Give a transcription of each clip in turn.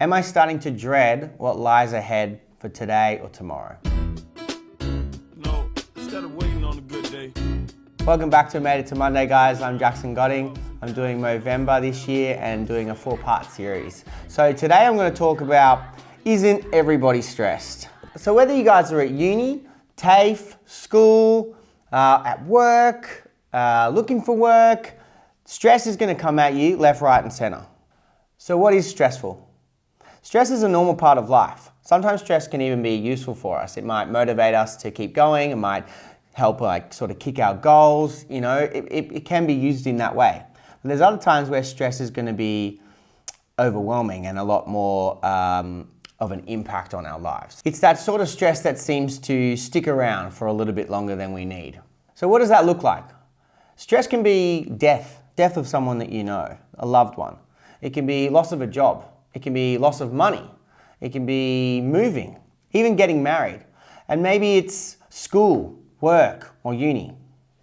Am I starting to dread what lies ahead for today or tomorrow? No, instead of waiting on a good day. Welcome back to Made It to Monday, guys. I'm Jackson Godding. I'm doing MOvember this year and doing a 4-part series. So today I'm going to talk about, isn't everybody stressed? So whether you guys are at uni, TAFE, school, at work, looking for work, stress is going to come at you left, right, and center. So what is stressful? Stress is a normal part of life. Sometimes stress can even be useful for us. It might motivate us to keep going. It might help sort of kick our goals. You know, it can be used in that way. But there's other times where stress is going to be overwhelming and a lot more of an impact on our lives. It's that sort of stress that seems to stick around for a little bit longer than we need. So what does that look like? Stress can be death of someone that you know, a loved one. It can be loss of a job. It can be loss of money. It can be moving, even getting married. And maybe it's school, work, or uni.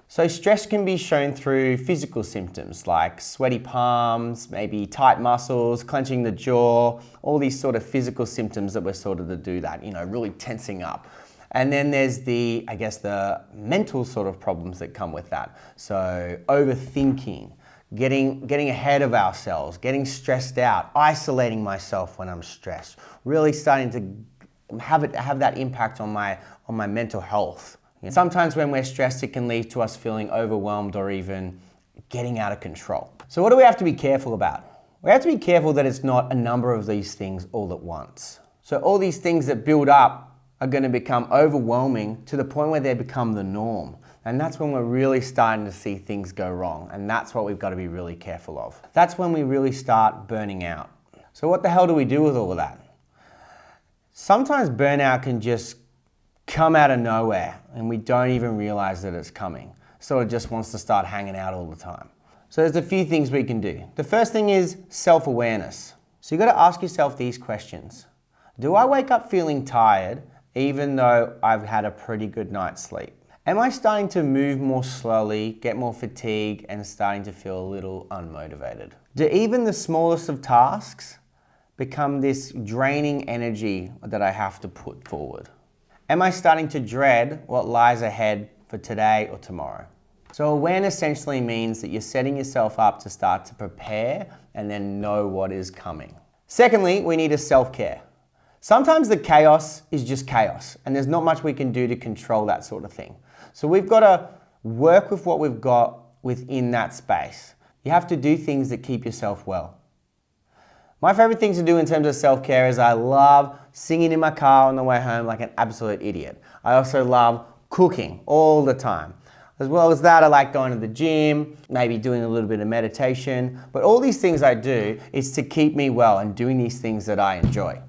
So stress can be shown through physical symptoms like sweaty palms, maybe tight muscles, clenching the jaw, all these sort of physical symptoms that we're sort of to do that, you know, really tensing up. And then there's the mental sort of problems that come with that. So overthinking, getting ahead of ourselves, getting stressed out, isolating myself when I'm stressed, really starting to have that impact on my mental health. Sometimes when we're stressed, it can lead to us feeling overwhelmed or even getting out of control. So what do we have to be careful about? We have to be careful that it's not a number of these things all at once. So all these things that build up are going to become overwhelming to the point where they become the norm. And that's when we're really starting to see things go wrong. And that's what we've got to be really careful of. That's when we really start burning out. So what the hell do we do with all of that? Sometimes burnout can just come out of nowhere and we don't even realize that it's coming. So it just wants to start hanging out all the time. So there's a few things we can do. The first thing is self-awareness. So you've got to ask yourself these questions. Do I wake up feeling tired even though I've had a pretty good night's sleep? Am I starting to move more slowly, get more fatigue, and starting to feel a little unmotivated? Do even the smallest of tasks become this draining energy that I have to put forward? Am I starting to dread what lies ahead for today or tomorrow? So awareness essentially means that you're setting yourself up to start to prepare and then know what is coming. Secondly, we need a self-care. Sometimes the chaos is just chaos and there's not much we can do to control that sort of thing. So we've got to work with what we've got within that space. You have to do things that keep yourself well. My favorite thing to do in terms of self-care is I love singing in my car on the way home like an absolute idiot. I also love cooking all the time. As well as that, I like going to the gym, maybe doing a little bit of meditation. But all these things I do is to keep me well and doing these things that I enjoy.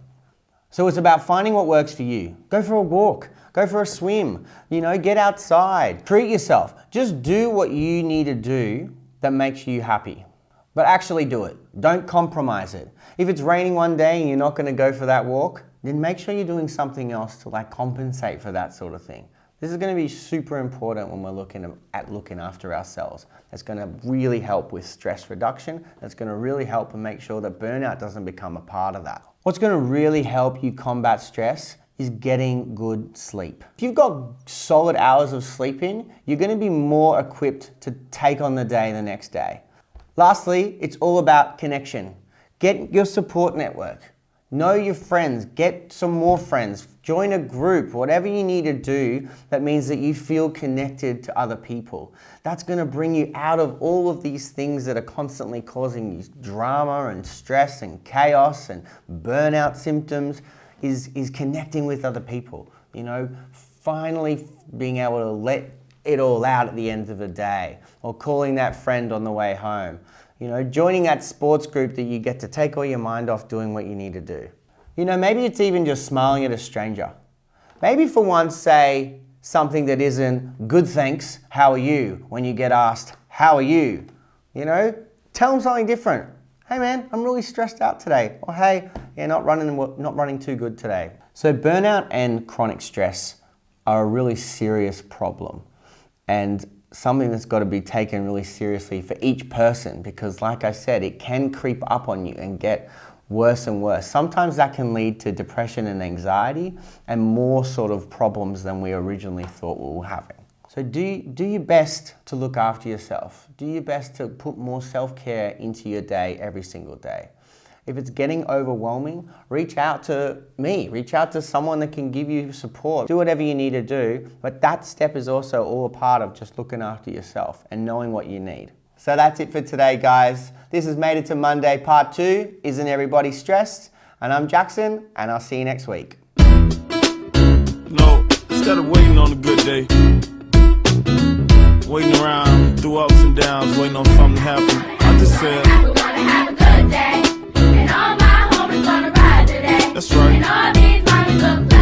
So it's about finding what works for you. Go for a walk, go for a swim, you know, get outside, treat yourself. Just do what you need to do that makes you happy. But actually do it. Don't compromise it. If it's raining one day and you're not going to go for that walk, then make sure you're doing something else to compensate for that sort of thing. This is going to be super important when we're looking after ourselves. That's going to really help with stress reduction. That's going to really help and make sure that burnout doesn't become a part of that. What's going to really help you combat stress is getting good sleep. If you've got solid hours of sleep in, you're going to be more equipped to take on the day the next day. Lastly, it's all about connection. Get your support network. Know your friends. Get some more friends. Join a group. Whatever you need to do that means that you feel connected to other people. That's going to bring you out of all of these things that are constantly causing you drama and stress and chaos and burnout symptoms. Is connecting with other people. You know, finally being able to let it all out at the end of the day, or calling that friend on the way home. You know, joining that sports group that you get to take all your mind off doing what you need to do. You know, maybe it's even just smiling at a stranger. Maybe for once say something that isn't good thanks, how are you, when you get asked, how are you? You know, tell them something different. Hey man, I'm really stressed out today. Or hey, yeah, not running too good today. So burnout and chronic stress are a really serious problem and something that's got to be taken really seriously for each person, because like I said, it can creep up on you and get worse and worse. Sometimes that can lead to depression and anxiety and more sort of problems than we originally thought we were having. So do your best to look after yourself. Do your best to put more self-care into your day every single day. If it's getting overwhelming, reach out to me, reach out to someone that can give you support. Do whatever you need to do, but that step is also all a part of just looking after yourself and knowing what you need. So that's it for today, guys. This has made it to Monday part 2. Isn't everybody stressed? And I'm Jackson, and I'll see you next week. No, instead of waiting on a good day, waiting around through ups and downs, waiting on something to happen, I just said, we're gonna have a good day, and all my homies gonna ride today. That's right. And all these mommies look